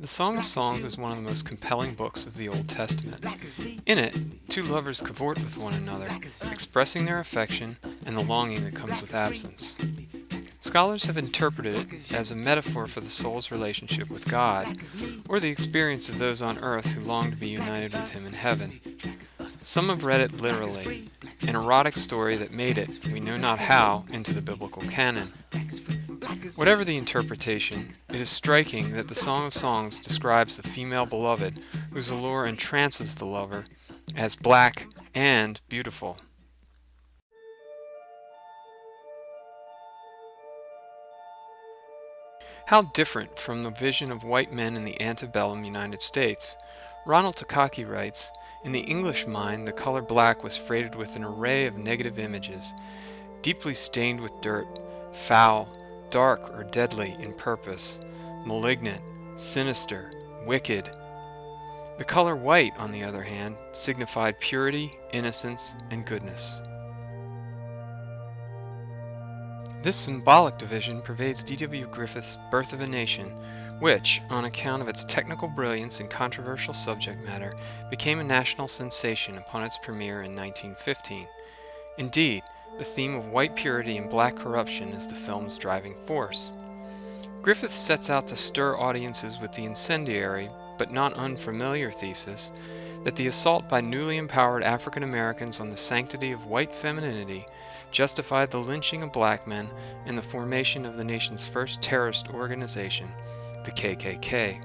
The Song of Songs is one of the most compelling books of the Old Testament. In it, two lovers cavort with one another, expressing their affection and the longing that comes with absence. Scholars have interpreted it as a metaphor for the soul's relationship with God, or the experience of those on earth who long to be united with Him in heaven. Some have read it literally, an erotic story that made it, we know not how, into the biblical canon. Whatever the interpretation, it is striking that the Song of Songs describes the female beloved whose allure entrances the lover as black and beautiful. How different from the vision of white men in the antebellum United States. Ronald Takaki writes, "In the English mind, the color black was freighted with an array of negative images, deeply stained with dirt, foul, dark or deadly in purpose, malignant, sinister, wicked. The color white, on the other hand, signified purity, innocence, and goodness." This symbolic division pervades D.W. Griffith's Birth of a Nation, which, on account of its technical brilliance and controversial subject matter, became a national sensation upon its premiere in 1915. Indeed, the theme of white purity and black corruption is the film's driving force. Griffith sets out to stir audiences with the incendiary, but not unfamiliar thesis, that the assault by newly empowered African Americans on the sanctity of white femininity justified the lynching of black men and the formation of the nation's first terrorist organization, the KKK.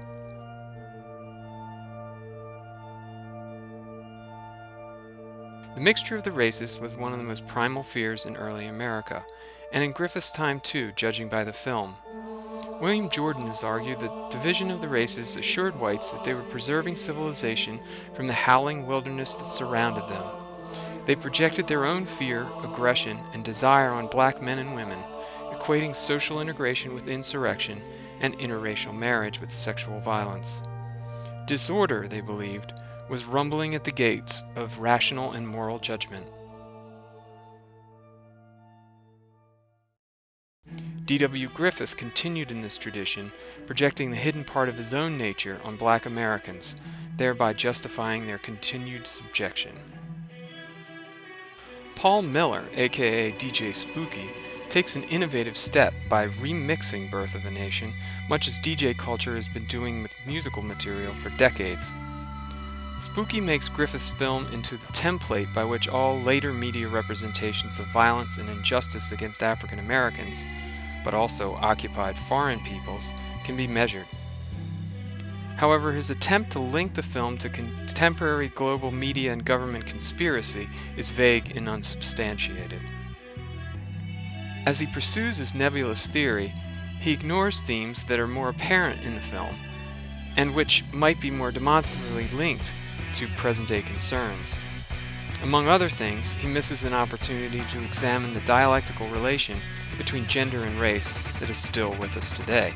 The mixture of the races was one of the most primal fears in early America, and in Griffith's time too, judging by the film. William Jordan has argued that division of the races assured whites that they were preserving civilization from the howling wilderness that surrounded them. They projected their own fear, aggression, and desire on black men and women, equating social integration with insurrection and interracial marriage with sexual violence. Disorder, they believed, was rumbling at the gates of rational and moral judgment. D.W. Griffith continued in this tradition, projecting the hidden part of his own nature on black Americans, thereby justifying their continued subjection. Paul Miller, aka DJ Spooky, takes an innovative step by remixing Birth of a Nation, much as DJ culture has been doing with musical material for decades. Spooky makes Griffith's film into the template by which all later media representations of violence and injustice against African Americans, but also occupied foreign peoples, can be measured. However, his attempt to link the film to contemporary global media and government conspiracy is vague and unsubstantiated. As he pursues his nebulous theory, he ignores themes that are more apparent in the film, and which might be more demonstrably linked to present-day concerns. Among other things, he misses an opportunity to examine the dialectical relation between gender and race that is still with us today.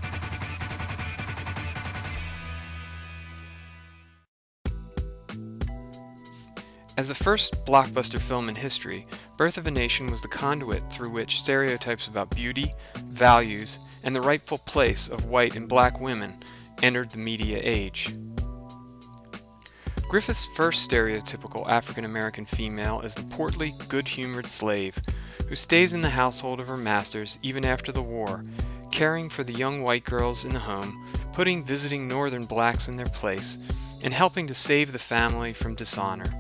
As the first blockbuster film in history, Birth of a Nation was the conduit through which stereotypes about beauty, values, and the rightful place of white and black women entered the media age. Griffith's first stereotypical African-American female is the portly, good-humored slave who stays in the household of her masters even after the war, caring for the young white girls in the home, putting visiting northern blacks in their place, and helping to save the family from dishonor.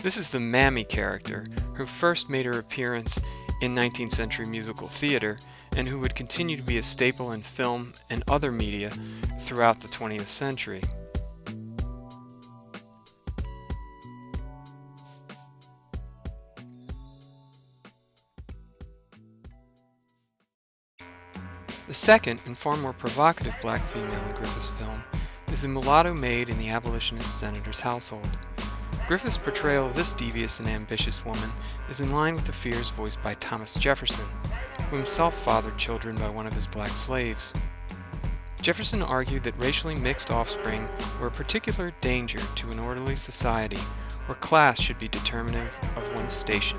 This is the Mammy character, who first made her appearance in 19th century musical theater, and who would continue to be a staple in film and other media throughout the 20th century. The second, and far more provocative black female in Griffith's film, is the mulatto maid in the abolitionist senator's household. Griffith's portrayal of this devious and ambitious woman is in line with the fears voiced by Thomas Jefferson, who himself fathered children by one of his black slaves. Jefferson argued that racially mixed offspring were a particular danger to an orderly society where class should be determinative of one's station.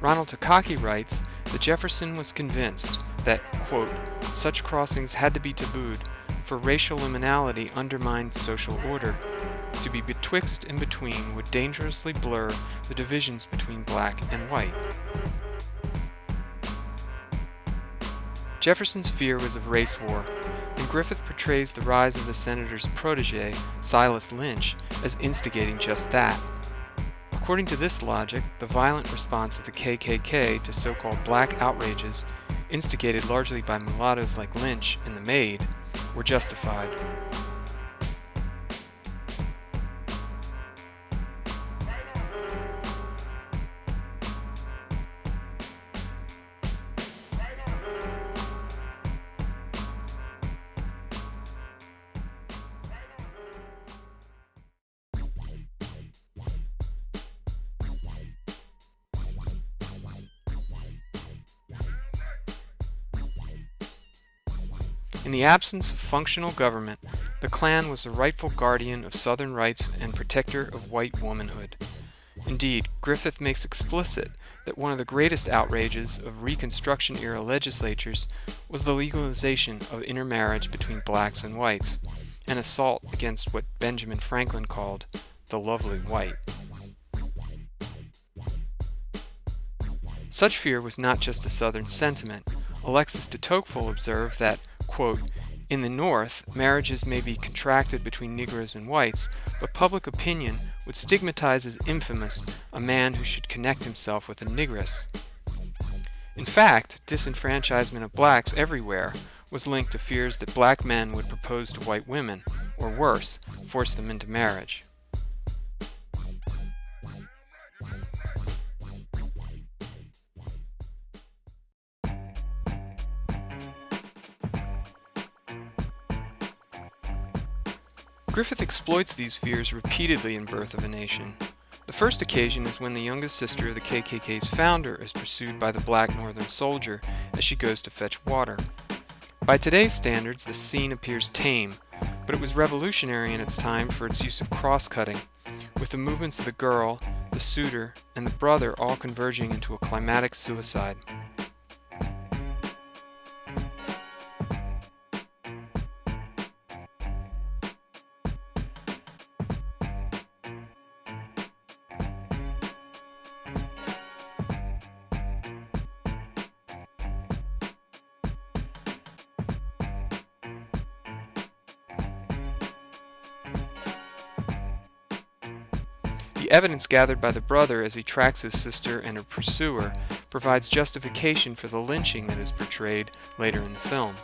Ronald Takaki writes that Jefferson was convinced that, quote, such crossings had to be tabooed, for racial liminality undermined social order. To be betwixt and between would dangerously blur the divisions between black and white. Jefferson's fear was of race war, and Griffith portrays the rise of the senator's protege, Silas Lynch, as instigating just that. According to this logic, the violent response of the KKK to so-called black outrages, instigated largely by mulattoes like Lynch and the Maid, were justified. In the absence of functional government, the Klan was the rightful guardian of Southern rights and protector of white womanhood. Indeed, Griffith makes explicit that one of the greatest outrages of Reconstruction-era legislatures was the legalization of intermarriage between blacks and whites, an assault against what Benjamin Franklin called the lovely white. Such fear was not just a Southern sentiment. Alexis de Tocqueville observed that, quote, "In the North, marriages may be contracted between Negroes and whites, but public opinion would stigmatize as infamous a man who should connect himself with a negress." In fact, disenfranchisement of blacks everywhere was linked to fears that black men would propose to white women, or worse, force them into marriage. Griffith exploits these fears repeatedly in Birth of a Nation. The first occasion is when the youngest sister of the KKK's founder is pursued by the black Northern soldier as she goes to fetch water. By today's standards, this scene appears tame, but it was revolutionary in its time for its use of cross-cutting, with the movements of the girl, the suitor, and the brother all converging into a climatic suicide. The evidence gathered by the brother as he tracks his sister and her pursuer provides justification for the lynching that is portrayed later in the film.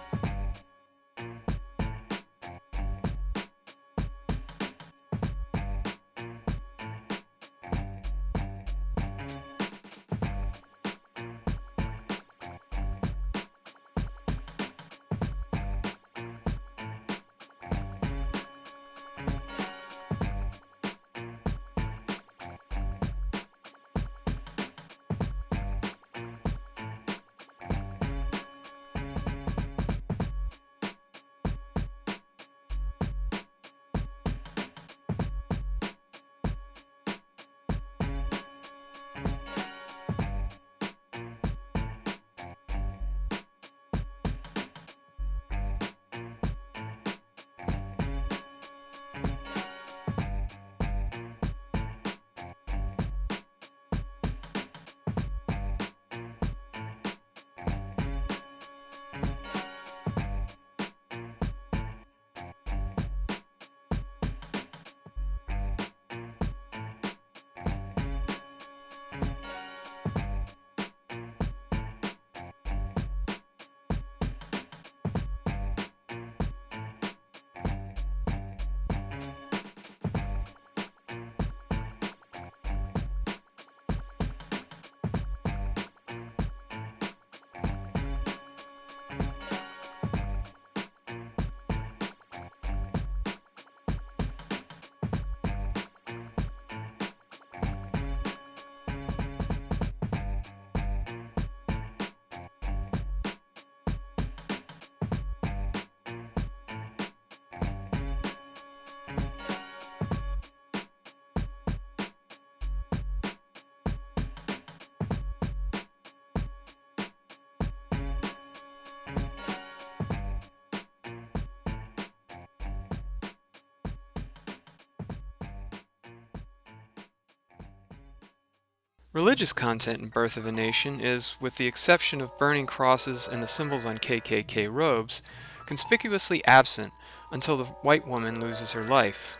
Religious content in Birth of a Nation is, with the exception of burning crosses and the symbols on KKK robes, conspicuously absent until the white woman loses her life.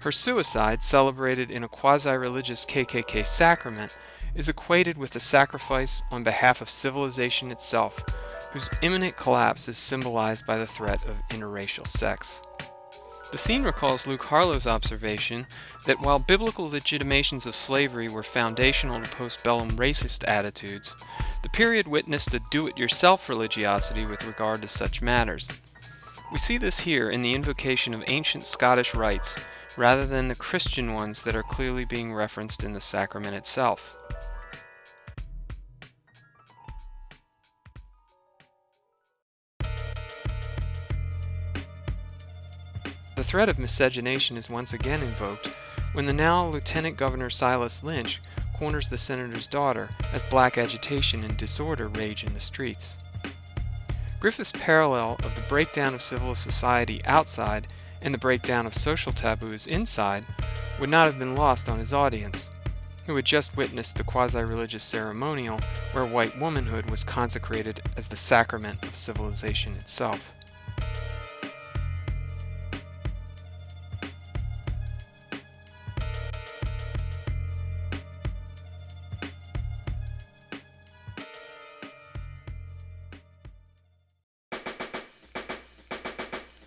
Her suicide, celebrated in a quasi-religious KKK sacrament, is equated with a sacrifice on behalf of civilization itself, whose imminent collapse is symbolized by the threat of interracial sex. The scene recalls Luke Harlow's observation that while biblical legitimations of slavery were foundational to postbellum racist attitudes, the period witnessed a do-it-yourself religiosity with regard to such matters. We see this here in the invocation of ancient Scottish rites, rather than the Christian ones that are clearly being referenced in the sacrament itself. The threat of miscegenation is once again invoked when the now Lieutenant Governor Silas Lynch corners the senator's daughter as black agitation and disorder rage in the streets. Griffith's parallel of the breakdown of civil society outside and the breakdown of social taboos inside would not have been lost on his audience, who had just witnessed the quasi-religious ceremonial where white womanhood was consecrated as the sacrament of civilization itself.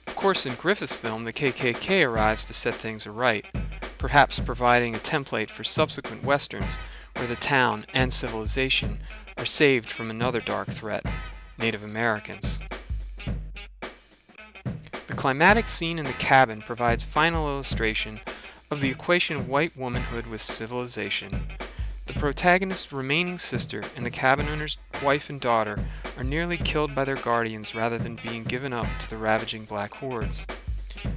Of course, in Griffith's film, the KKK arrives to set things aright, perhaps providing a template for subsequent westerns where the town and civilization are saved from another dark threat, Native Americans. The climatic scene in the cabin provides final illustration of the equation of white womanhood with civilization. The protagonist's remaining sister and the cabin owner's wife and daughter are nearly killed by their guardians rather than being given up to the ravaging black hordes.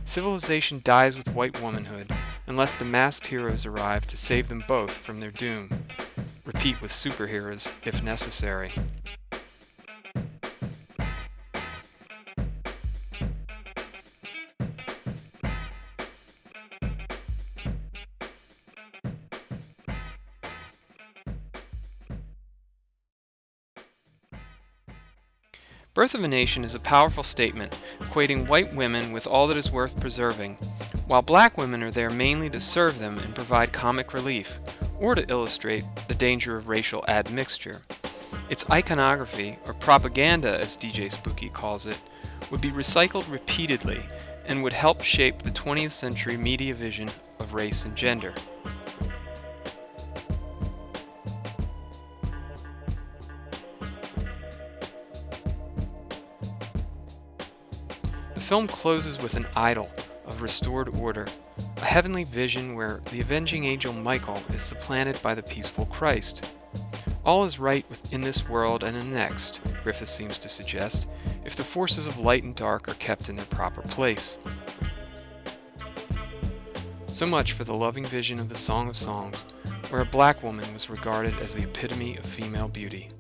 Civilization dies with white womanhood unless the masked heroes arrive to save them both from their doom. Repeat with superheroes if necessary. Birth of a Nation is a powerful statement, equating white women with all that is worth preserving, while black women are there mainly to serve them and provide comic relief, or to illustrate the danger of racial admixture. Its iconography, or propaganda as DJ Spooky calls it, would be recycled repeatedly and would help shape the 20th century media vision of race and gender. The film closes with an idyll of restored order, a heavenly vision where the avenging angel Michael is supplanted by the peaceful Christ. All is right within this world and the next, Griffith seems to suggest, if the forces of light and dark are kept in their proper place. So much for the loving vision of the Song of Songs, where a black woman was regarded as the epitome of female beauty.